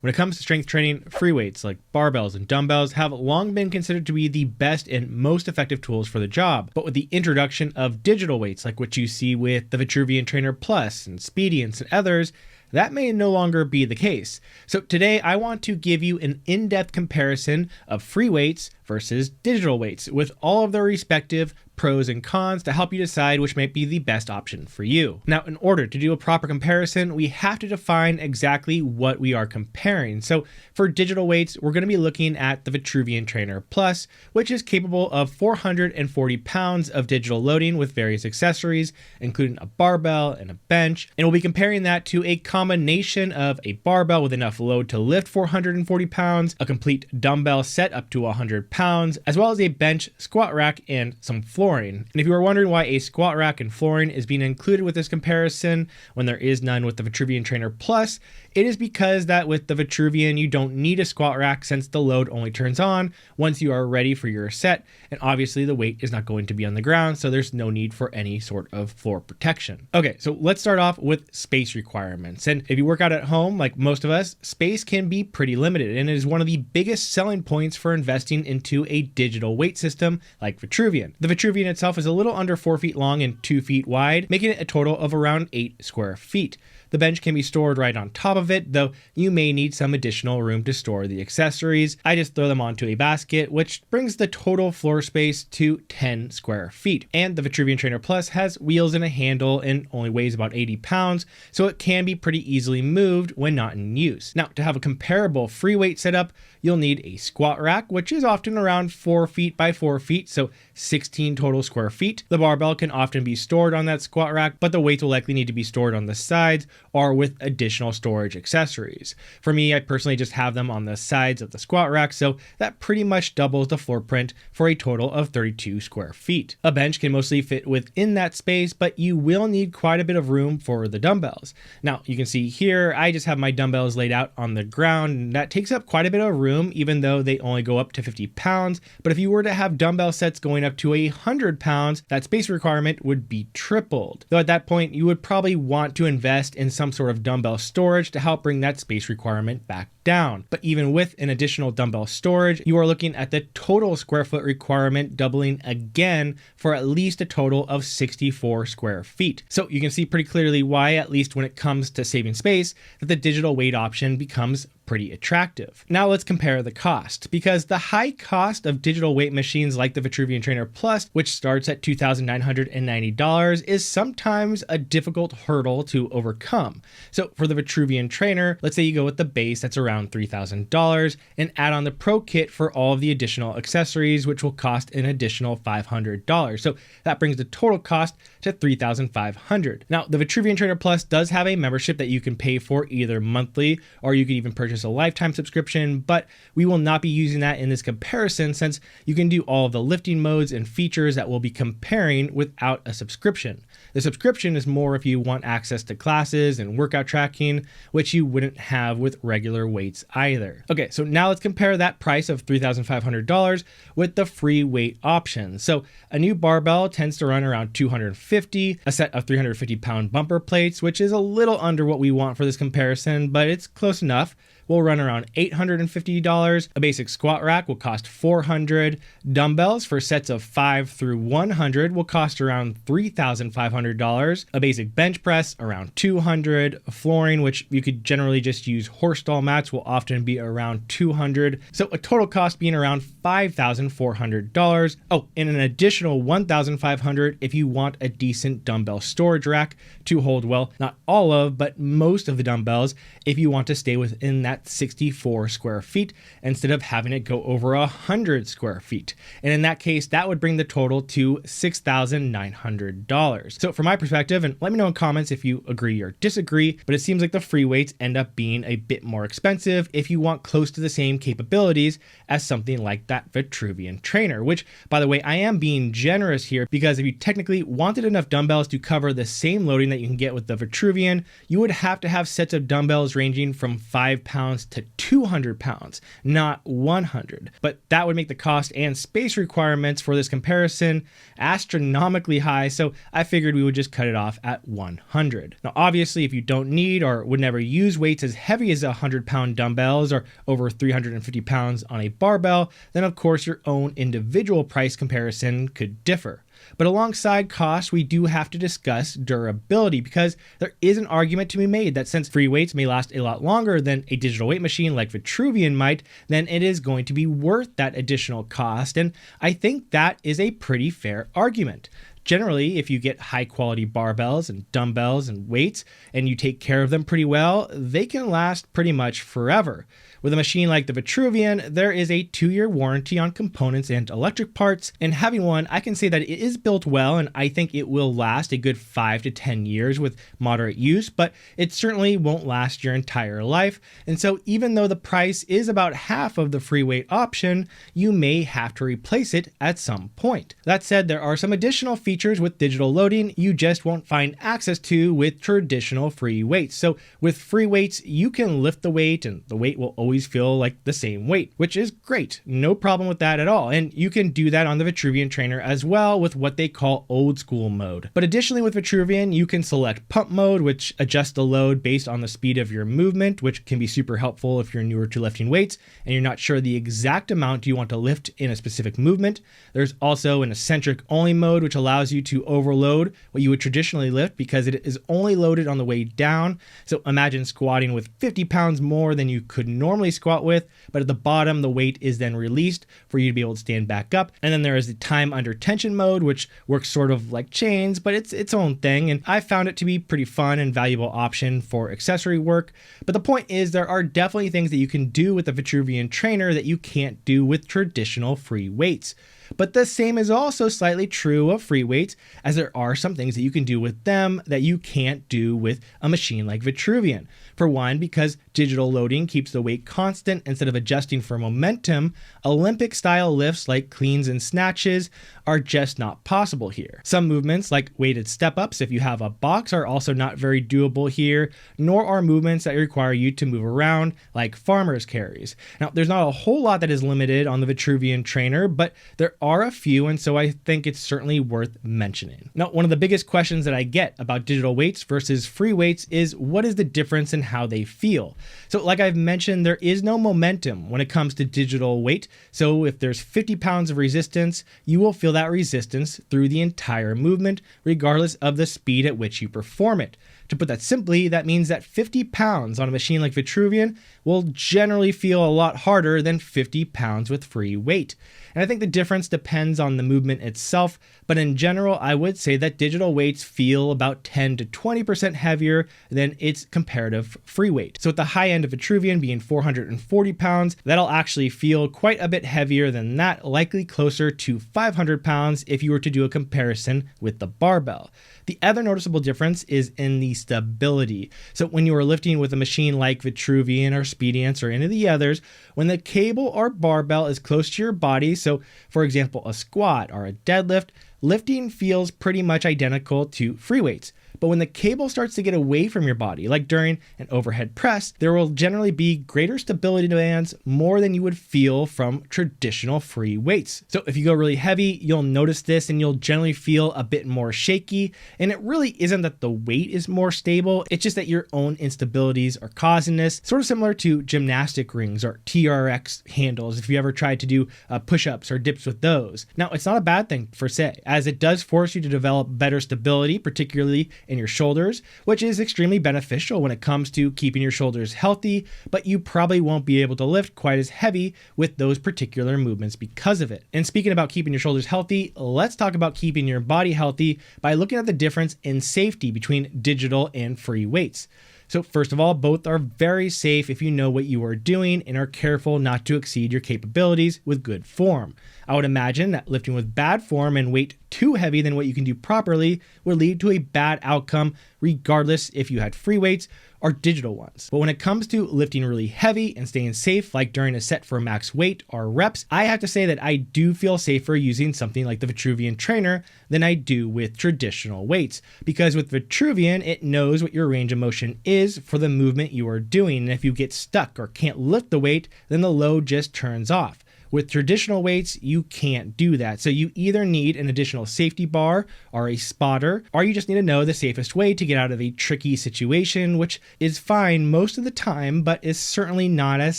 When it comes to strength training, free weights like barbells and dumbbells have long been considered to be the best and most effective tools for the job. But with the introduction of digital weights like what you see with the Vitruvian Trainer Plus and Speedience and others, that may no longer be the case. So today I want to give you an in-depth comparison of free weights versus digital weights with all of their respective pros and cons to help you decide which might be the best option for you. Now, in order to do a proper comparison, we have to define exactly what we are comparing. So for digital weights, we're going to be looking at the Vitruvian Trainer Plus, which is capable of 440 pounds of digital loading with various accessories, including a barbell and a bench. And we'll be comparing that to a combination of a barbell with enough load to lift 440 pounds, a complete dumbbell set up to 100 pounds, as well as a bench, squat rack, and some flooring. And if you are wondering why a squat rack and flooring is being included with this comparison when there is none with the Vitruvian Trainer Plus, it is because that with the Vitruvian, you don't need a squat rack since the load only turns on once you are ready for your set. And obviously the weight is not going to be on the ground, so there's no need for any sort of floor protection. Okay, so let's start off with space requirements. And if you work out at home, like most of us, space can be pretty limited, and it is one of the biggest selling points for investing into a digital weight system like Vitruvian. The Vitruvian itself is a little under 4 feet long and 2 feet wide, making it a total of around 8 square feet. The bench can be stored right on top of it, though you may need some additional room to store the accessories. I just throw them onto a basket, which brings the total floor space to 10 square feet. And the Vitruvian Trainer Plus has wheels and a handle and only weighs about 80 pounds, so it can be pretty easily moved when not in use. Now, to have a comparable free weight setup, you'll need a squat rack, which is often around 4 feet by 4 feet, so 16 total square feet. The barbell can often be stored on that squat rack, but the weights will likely need to be stored on the sides or with additional storage accessories. For me, I personally just have them on the sides of the squat rack, so that pretty much doubles the floor print for a total of 32 square feet. A bench can mostly fit within that space, but you will need quite a bit of room for the dumbbells. Now, you can see here, I just have my dumbbells laid out on the ground, and that takes up quite a bit of room, even though they only go up to 50 pounds. But if you were to have dumbbell sets going up to 100 pounds, that space requirement would be tripled. Though at that point, you would probably want to invest in some sort of dumbbell storage to help bring that space requirement back down. But even with an additional dumbbell storage, you are looking at the total square foot requirement doubling again for at least a total of 64 square feet. So you can see pretty clearly why, at least when it comes to saving space, that the digital weight option becomes pretty attractive. Now let's compare the cost, because the high cost of digital weight machines like the Vitruvian Trainer Plus, which starts at $2,990, is sometimes a difficult hurdle to overcome. So for the Vitruvian Trainer, let's say you go with the base that's around $3,000 and add on the Pro Kit for all of the additional accessories, which will cost an additional $500. So that brings the total cost to $3,500. Now the Vitruvian Trainer Plus does have a membership that you can pay for either monthly, or you can even purchase a lifetime subscription, but we will not be using that in this comparison since you can do all of the lifting modes and features that we'll be comparing without a subscription. The subscription is more if you want access to classes and workout tracking, which you wouldn't have with regular weights either. Okay, so now let's compare that price of $3,500 with the free weight options. So a new barbell tends to run around $250, a set of 350-pound bumper plates, which is a little under what we want for this comparison, but it's close enough, will run around $850. A basic squat rack will cost $400. Dumbbells for sets of 5 through 100 will cost around $3,500. A basic bench press around $200. Flooring, which you could generally just use horse stall mats, will often be around $200. So a total cost being around $5,400. Oh, and an additional $1,500 if you want a decent dumbbell storage rack to hold, well, not all of, but most of the dumbbells if you want to stay within that 64 square feet instead of having it go over 100 square feet. And in that case, that would bring the total to $6,900. So from my perspective, and let me know in comments if you agree or disagree, but it seems like the free weights end up being a bit more expensive if you want close to the same capabilities as something like that Vitruvian Trainer, which, by the way, I am being generous here because if you technically wanted enough dumbbells to cover the same loading that you can get with the Vitruvian, you would have to have sets of dumbbells ranging from 5 pounds pounds to 200 pounds, not 100. But that would make the cost and space requirements for this comparison astronomically high, so I figured we would just cut it off at 100. Now, obviously, if you don't need or would never use weights as heavy as 100-pound dumbbells or over 350 pounds on a barbell, then of course your own individual price comparison could differ. But alongside cost, we do have to discuss durability, because there is an argument to be made that since free weights may last a lot longer than a digital weight machine like Vitruvian might, then it is going to be worth that additional cost. And I think that is a pretty fair argument. Generally, if you get high quality barbells and dumbbells and weights and you take care of them pretty well, they can last pretty much forever. With a machine like the Vitruvian, there is a 2-year warranty on components and electric parts, and having one, I can say that it is built well, and I think it will last a good 5 to 10 years with moderate use, but it certainly won't last your entire life. And so even though the price is about half of the free weight option, you may have to replace it at some point. That said, there are some additional features with digital loading you just won't find access to with traditional free weights. So with free weights, you can lift the weight and the weight will always feel like the same weight, which is great. No problem with that at all. And you can do that on the Vitruvian trainer as well with what they call old school mode. But additionally with Vitruvian, you can select pump mode, which adjusts the load based on the speed of your movement, which can be super helpful if you're newer to lifting weights and you're not sure the exact amount you want to lift in a specific movement. There's also an eccentric only mode, which allows you to overload what you would traditionally lift because it is only loaded on the way down. So imagine squatting with 50 pounds more than you could normally squat with, but at the bottom the weight is then released for you to be able to stand back up. And then there is the time under tension mode, which works sort of like chains, but it's its own thing, and I found it to be pretty fun and valuable option for accessory work. But the point is, there are definitely things that you can do with the Vitruvian trainer that you can't do with traditional free weights. But the same is also slightly true of free weights, as there are some things that you can do with them that you can't do with a machine like Vitruvian. For one, because digital loading keeps the weight constant instead of adjusting for momentum, Olympic style lifts like cleans and snatches are just not possible here. Some movements like weighted step-ups if you have a box are also not very doable here, nor are movements that require you to move around like farmer's carries. Now, there's not a whole lot that is limited on the Vitruvian trainer, but there are a few, and so I think it's certainly worth mentioning. Now, one of the biggest questions that I get about digital weights versus free weights is what is the difference in how they feel? So like I've mentioned, there is no momentum when it comes to digital weight. So if there's 50 pounds of resistance, you will feel that resistance through the entire movement, regardless of the speed at which you perform it. To put that simply, that means that 50 pounds on a machine like Vitruvian will generally feel a lot harder than 50 pounds with free weight. And I think the difference depends on the movement itself, but in general, I would say that digital weights feel about 10 to 20% heavier than its comparative free weight. So at the high end of Vitruvian being 440 pounds, that'll actually feel quite a bit heavier than that, likely closer to 500 pounds if you were to do a comparison with the barbell. The other noticeable difference is in the stability. So when you are lifting with a machine like Vitruvian or Speediance or any of the others, when the cable or barbell is close to your body, so for example a squat or a deadlift, lifting feels pretty much identical to free weights. But when the cable starts to get away from your body, like during an overhead press, there will generally be greater stability demands, more than you would feel from traditional free weights. So if you go really heavy, you'll notice this and you'll generally feel a bit more shaky. And it really isn't that the weight is more stable, it's just that your own instabilities are causing this, sort of similar to gymnastic rings or TRX handles if you ever tried to do push-ups or dips with those. Now, it's not a bad thing per se, as it does force you to develop better stability, particularly in your shoulders, which is extremely beneficial when it comes to keeping your shoulders healthy, but you probably won't be able to lift quite as heavy with those particular movements because of it. And speaking about keeping your shoulders healthy, let's talk about keeping your body healthy by looking at the difference in safety between digital and free weights. So first of all, both are very safe if you know what you are doing and are careful not to exceed your capabilities with good form. I would imagine that lifting with bad form and weight too heavy than what you can do properly would lead to a bad outcome, regardless if you had free weights are digital ones. But when it comes to lifting really heavy and staying safe, like during a set for max weight or reps, I have to say that I do feel safer using something like the Vitruvian trainer than I do with traditional weights. Because with Vitruvian, it knows what your range of motion is for the movement you are doing. And if you get stuck or can't lift the weight, then the load just turns off. With traditional weights, you can't do that. So you either need an additional safety bar or a spotter, or you just need to know the safest way to get out of a tricky situation, which is fine most of the time, but is certainly not as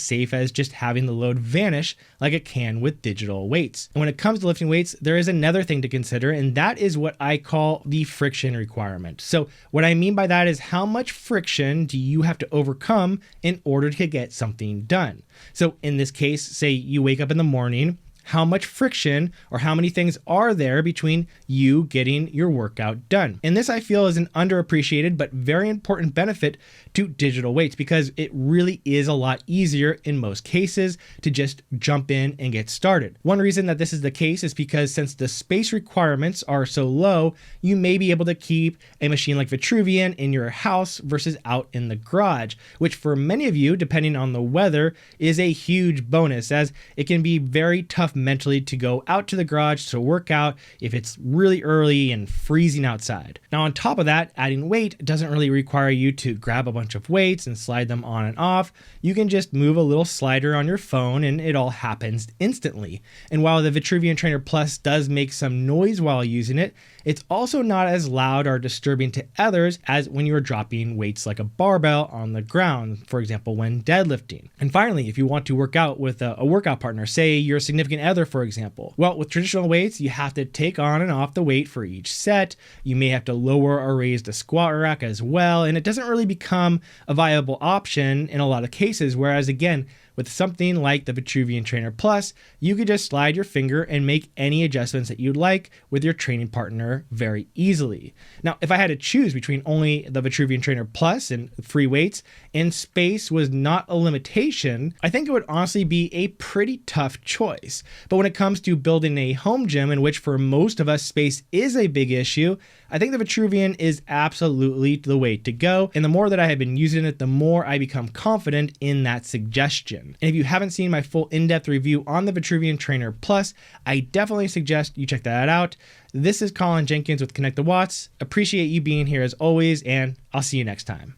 safe as just having the load vanish like it can with digital weights. And when it comes to lifting weights, there is another thing to consider, and that is what I call the friction requirement. So what I mean by that is how much friction do you have to overcome in order to get something done? So in this case, say you wake up in the morning, how much friction or how many things are there between you getting your workout done? And this I feel is an underappreciated but very important benefit to digital weights, because it really is a lot easier in most cases to just jump in and get started. One reason that this is the case is because since the space requirements are so low, you may be able to keep a machine like Vitruvian in your house versus out in the garage, which for many of you, depending on the weather, is a huge bonus, as it can be very tough mentally to go out to the garage to work out if it's really early and freezing outside. Now on top of that, adding weight doesn't really require you to grab a bunch of weights and slide them on and off. You can just move a little slider on your phone and it all happens instantly. And while the Vitruvian Trainer Plus does make some noise while using it, it's also not as loud or disturbing to others as when you're dropping weights like a barbell on the ground, for example, when deadlifting. And finally, if you want to work out with a workout partner, say your significant other, for example, well, with traditional weights, you have to take on and off the weight for each set. You may have to lower or raise the squat rack as well, and it doesn't really become a viable option in a lot of cases, whereas again, with something like the Vitruvian Trainer Plus, you could just slide your finger and make any adjustments that you'd like with your training partner very easily. Now, if I had to choose between only the Vitruvian Trainer Plus and free weights, and space was not a limitation, I think it would honestly be a pretty tough choice. But when it comes to building a home gym, in which for most of us space is a big issue, I think the Vitruvian is absolutely the way to go. And the more that I have been using it, the more I become confident in that suggestion. And if you haven't seen my full in-depth review on the Vitruvian Trainer Plus, I definitely suggest you check that out. This is Colin Jenkins with Connect the Watts. Appreciate you being here as always, and I'll see you next time.